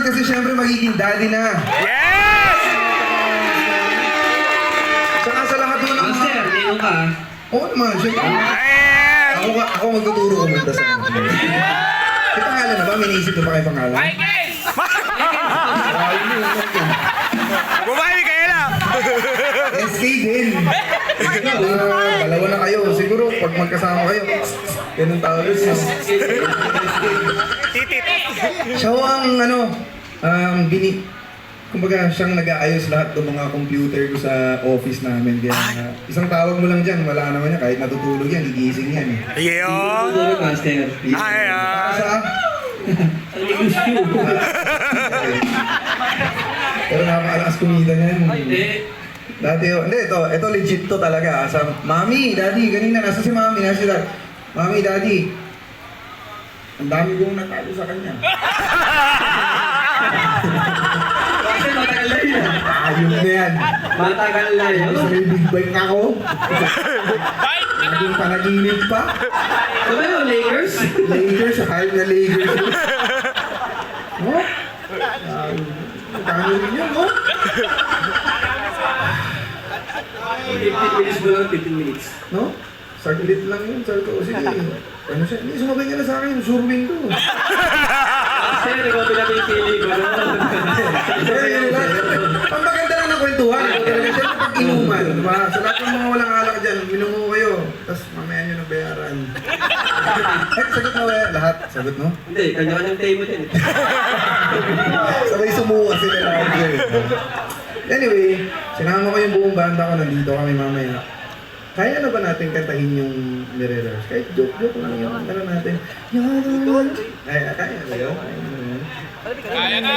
kasi syempre magiging daddy na. Yes! Saka sa lahat naman ng Master, mga... nino ka. Oo naman, syempre. Yes! Ako magtuturo kumanta sa ano. May pangalan na ba? May naisip na ba kayo pangalan? Bumali kayo lang! SK din. Dalawa na kayo. Siguro pag magkasama kayo, ganun tawag yun. Titit! Siya ang kumbaga siyang nag-aayos lahat ng mga computer ko sa office namin. Kaya isang tawag mo lang dyan, wala naman yan. Kahit natutulog yan, gigising yan. Ayun! Duro, Master. Para sa... Ang negosyo. Pero nakakalakas kumita niyan. Hindi. Dati, hindi, ito legit to talaga. Sa Mami, Daddy, ganina, nasa si Mami, nasa si Daddy. Mami, Daddy, ang dami kong natalo sa kanya. Kasi matagal na yun. Ayun na yan. Matagal na yun. Sa may big bike ako. Naging panaginip pa. So ba yung Lakers? Lakers, kahit na Lakers. Oh? Kano rin yun, oh? 15 minutes mo lang, 15 minutes. No? Saglit lang yun. Sabi ko, sige. Ano siya? Hindi, sumabay ka na sa akin. Surwing ko. Master, ikaw pinapipili ko. Ang maganda lang ng kwentuhan. Siyempre pag inuman, diba? Sa lahat ng mga walang alak dyan, minumo kayo. Tapos mamaya nyo na bayaran. Sagot mo ba? Lahat? Sagot mo? Hindi, kanya-kanyang table din. Sabay sumuha sila lahat dyan. Anyway, sinama ko yung buong banda ko. Nandito kami mamaya. Kaya na ba natin kantahin yung Mirrors? Kahit joke-joke lang yun. Ano natin? Kaya na. Kaya na. Kaya na!